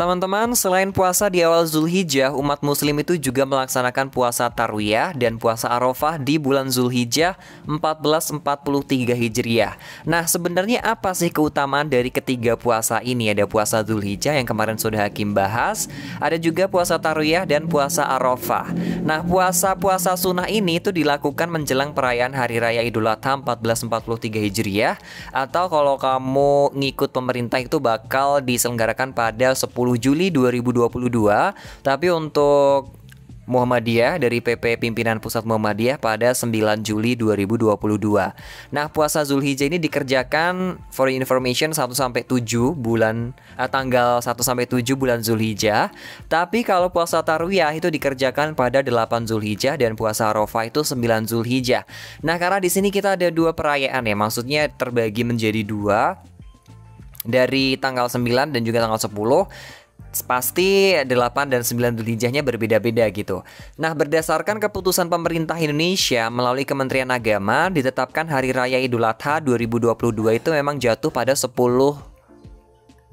Teman-teman, selain puasa di awal Zulhijjah, umat muslim itu juga melaksanakan puasa Tarwiyah dan puasa Arafah di bulan Zulhijjah 1443 Hijriah. Nah, sebenarnya apa sih keutamaan dari ketiga puasa ini? Ada puasa Zulhijjah yang kemarin sudah Hakim bahas, ada juga puasa Tarwiyah dan puasa Arafah. Nah, puasa-puasa sunnah ini itu dilakukan menjelang perayaan Hari Raya Idul Adha 1443 Hijriah, atau kalau kamu ngikut pemerintah itu bakal diselenggarakan pada 10 Juli 2022, tapi untuk Muhammadiyah dari PP Pimpinan Pusat Muhammadiyah pada 9 Juli 2022. Nah, puasa Zulhijjah ini dikerjakan for information 1 sampai 7 bulan tanggal 1 sampai 7 bulan Zulhijjah. Tapi kalau puasa Tarwiyah itu dikerjakan pada 8 Zulhijjah dan puasa Arafah itu 9 Zulhijjah. Nah, karena di sini kita ada dua perayaan ya, maksudnya terbagi menjadi dua. Dari tanggal 9 dan juga tanggal 10, pasti 8 dan 9 Dzulhijjahnya berbeda-beda gitu. Nah, berdasarkan keputusan pemerintah Indonesia melalui Kementerian Agama, ditetapkan Hari Raya Idul Adha 2022 itu memang jatuh pada 10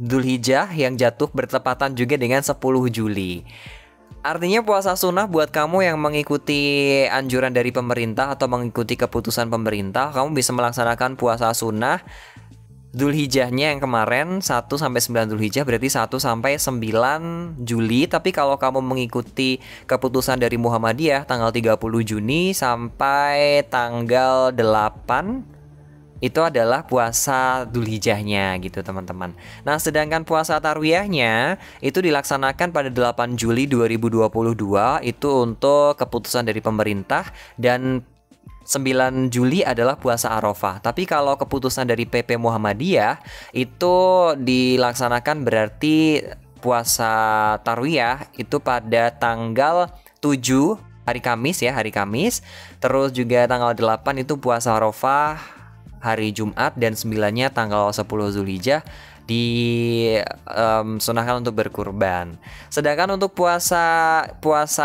Dzulhijjah yang jatuh bertepatan juga dengan 10 Juli. Artinya puasa sunnah buat kamu yang mengikuti anjuran dari pemerintah atau mengikuti keputusan pemerintah, kamu bisa melaksanakan puasa sunnah Dzulhijjahnya yang kemarin 1 sampai 9 Dzulhijjah, berarti 1 sampai 9 Juli. Tapi kalau kamu mengikuti keputusan dari Muhammadiyah tanggal 30 Juni sampai tanggal 8, itu adalah puasa Dzulhijjahnya gitu teman-teman. Nah, sedangkan puasa Tarwiyahnya itu dilaksanakan pada 8 Juli 2022, itu untuk keputusan dari pemerintah, dan 9 Juli adalah puasa Arafah. Tapi kalau keputusan dari PP Muhammadiyah itu dilaksanakan, berarti puasa Tarwiyah itu pada tanggal 7 hari Kamis ya, hari Kamis. Terus juga tanggal 8 itu puasa Arafah hari Jumat, dan 9-nya tanggal 10 Zulhijjah disunahkan untuk berkurban. Sedangkan untuk puasa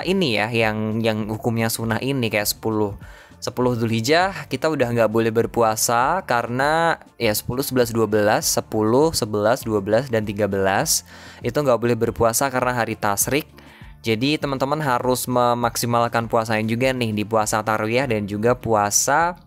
ini ya, yang hukumnya sunnah ini kayak 10 Dzulhijjah kita udah nggak boleh berpuasa karena ya 10, 11, 12, 10, 11, 12, dan 13 itu nggak boleh berpuasa karena hari tasyrik. Jadi teman-teman harus memaksimalkan puasanya juga nih di puasa Tarwiyah dan juga puasa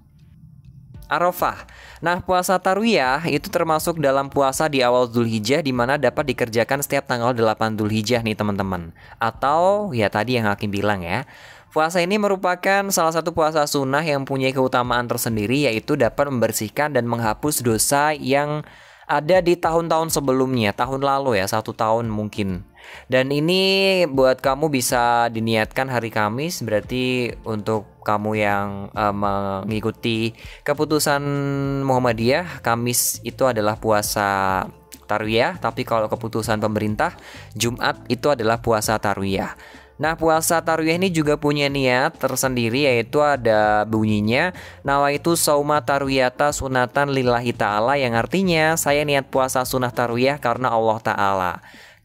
Arafah. Nah, puasa Tarwiyah itu termasuk dalam puasa di awal Dzulhijjah, di mana dapat dikerjakan setiap tanggal 8 Dzulhijjah nih teman-teman. Atau ya tadi yang Hakim bilang ya, puasa ini merupakan salah satu puasa sunnah yang punya keutamaan tersendiri, yaitu dapat membersihkan dan menghapus dosa yang ada di tahun-tahun sebelumnya, tahun lalu ya, 1 tahun mungkin. Dan ini buat kamu bisa diniatkan hari Kamis, berarti untuk kamu yang mengikuti keputusan Muhammadiyah, Kamis itu adalah puasa Tarwiyah. Tapi kalau keputusan pemerintah, Jumat itu adalah puasa Tarwiyah. Nah, puasa Tarwiyah ini juga punya niat tersendiri, yaitu ada bunyinya nawaitu sauma tarwiyata sunatan lillahi ta'ala, yang artinya saya niat puasa sunnah Tarwiyah karena Allah Ta'ala.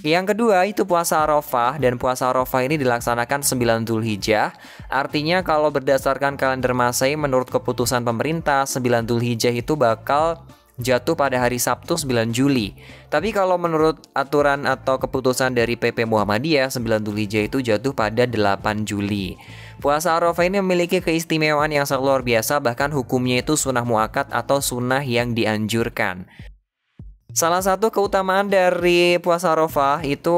Yang kedua itu puasa Arafah, dan puasa Arafah ini dilaksanakan 9 Dzulhijjah. Artinya kalau berdasarkan kalender Masehi menurut keputusan pemerintah, 9 Dzulhijjah itu bakal jatuh pada hari Sabtu 9 Juli. Tapi kalau menurut aturan atau keputusan dari PP Muhammadiyah, 9 Dzulhijjah itu jatuh pada 8 Juli. Puasa Arafah ini memiliki keistimewaan yang sangat luar biasa, bahkan hukumnya itu sunnah muakkad atau sunnah yang dianjurkan. Salah satu keutamaan dari puasa Arafah itu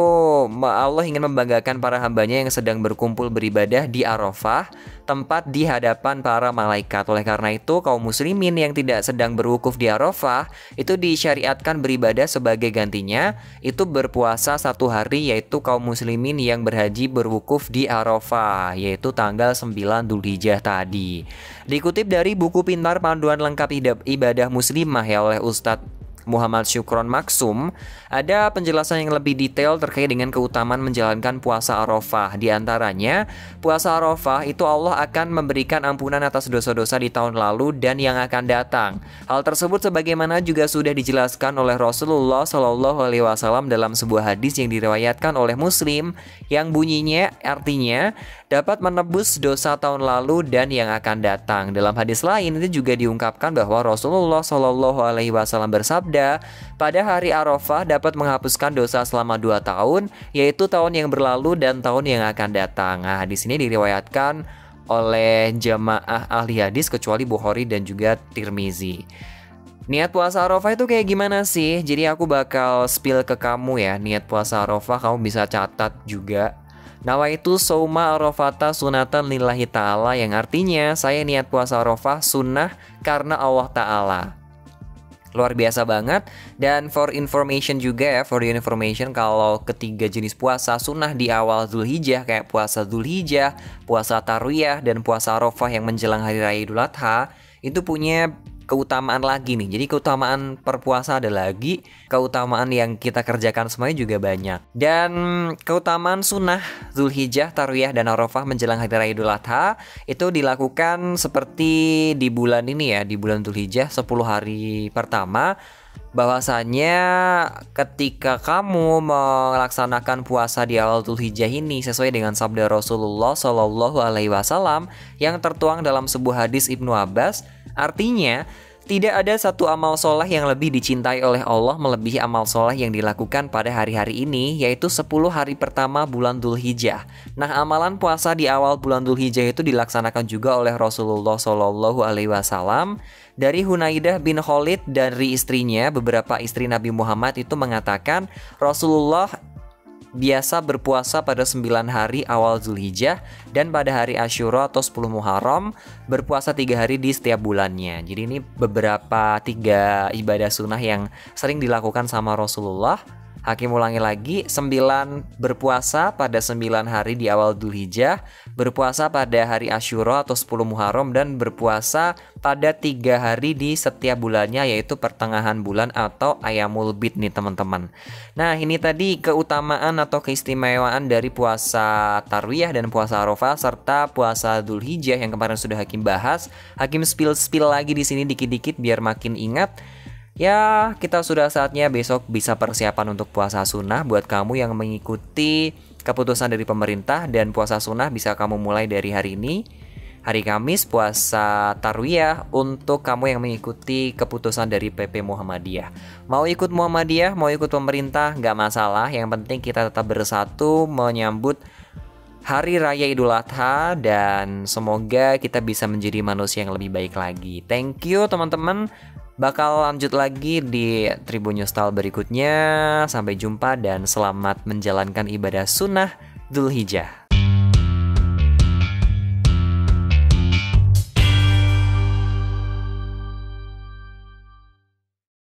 Allah ingin membanggakan para hambanya yang sedang berkumpul beribadah di Arafah, tempat di hadapan para malaikat. Oleh karena itu, kaum muslimin yang tidak sedang berwukuf di Arafah itu disyariatkan beribadah sebagai gantinya, itu berpuasa 1 hari, yaitu kaum muslimin yang berhaji berwukuf di Arafah, yaitu tanggal 9 Dzulhijjah tadi. Dikutip dari buku Pintar Panduan Lengkap Ibadah Muslimah ya oleh Ustadz Muhammad Syukron Maksum, ada penjelasan yang lebih detail terkait dengan keutamaan menjalankan puasa Arafah. Di antaranya, puasa Arafah itu Allah akan memberikan ampunan atas dosa-dosa di tahun lalu dan yang akan datang. Hal tersebut sebagaimana juga sudah dijelaskan oleh Rasulullah SAW dalam sebuah hadis yang diriwayatkan oleh Muslim, yang bunyinya artinya dapat menebus dosa tahun lalu dan yang akan datang. Dalam hadis lain itu juga diungkapkan bahwa Rasulullah SAW bersabda, bersabda, pada hari Arafah dapat menghapuskan dosa selama 2 tahun, yaitu tahun yang berlalu dan tahun yang akan datang. Nah, di sini diriwayatkan oleh jamaah ahli hadis kecuali Bukhari dan juga Tirmizi. Niat puasa Arafah itu kayak gimana sih? Jadi aku bakal spill ke kamu ya. Niat puasa Arafah kamu bisa catat juga. Nawaitu sauma Arafata sunatan lillahi ta'ala, yang artinya saya niat puasa Arafah sunnah karena Allah Ta'ala. Luar biasa banget. Dan for information juga ya, for your information, kalau ketiga jenis puasa sunnah di awal Dzulhijjah kayak puasa Dzulhijjah, puasa Tarwiyah, dan puasa Arafah yang menjelang Hari Raya Idul Adha itu punya keutamaan lagi nih. Jadi keutamaan perpuasa ada lagi, keutamaan yang kita kerjakan semuanya juga banyak. Dan keutamaan sunnah Dzulhijjah, Tarwiyah, dan Arafah menjelang Hari Raya Idul Adha itu dilakukan seperti di bulan ini ya, di bulan Dzulhijjah 10 hari pertama. Bahwasanya ketika kamu melaksanakan puasa di awal Dzulhijjah ini sesuai dengan sabda Rasulullah Shallallahu Alaihi Wasallam yang tertuang dalam sebuah hadis Ibnu Abbas, artinya tidak ada satu amal soleh yang lebih dicintai oleh Allah melebihi amal soleh yang dilakukan pada hari-hari ini, yaitu 10 hari pertama bulan Dzulhijjah. Nah, amalan puasa di awal bulan Dzulhijjah itu dilaksanakan juga oleh Rasulullah Shallallahu Alaihi Wasallam. Dari Hunaidah bin Khalid dari istrinya, beberapa istri Nabi Muhammad itu mengatakan Rasulullah biasa berpuasa pada 9 hari awal Dzulhijjah dan pada hari Asyura atau 10 Muharram berpuasa 3 hari di setiap bulannya. Jadi ini beberapa 3 ibadah sunnah yang sering dilakukan sama Rasulullah. Hakim ulangi lagi, 9 berpuasa pada 9 hari di awal Dzulhijjah, berpuasa pada hari Asyura atau 10 Muharram, dan berpuasa pada 3 hari di setiap bulannya, yaitu pertengahan bulan atau Ayamul Bid nih teman-teman. Nah, ini tadi keutamaan atau keistimewaan dari puasa Tarwiyah dan puasa Arafah serta puasa Dzulhijjah yang kemarin sudah Hakim bahas. Hakim spill lagi di sini dikit-dikit biar makin ingat. Ya, kita sudah saatnya besok bisa persiapan untuk puasa sunnah buat kamu yang mengikuti keputusan dari pemerintah, dan puasa sunnah bisa kamu mulai dari hari ini. Hari Kamis puasa Tarwiyah untuk kamu yang mengikuti keputusan dari PP Muhammadiyah. Mau ikut Muhammadiyah, mau ikut pemerintah, nggak masalah. Yang penting kita tetap bersatu menyambut Hari Raya Idul Adha, dan semoga kita bisa menjadi manusia yang lebih baik lagi. Thank you teman-teman. Bakal lanjut lagi di Tribun News Style berikutnya. Sampai jumpa dan selamat menjalankan ibadah sunnah Dzulhijjah.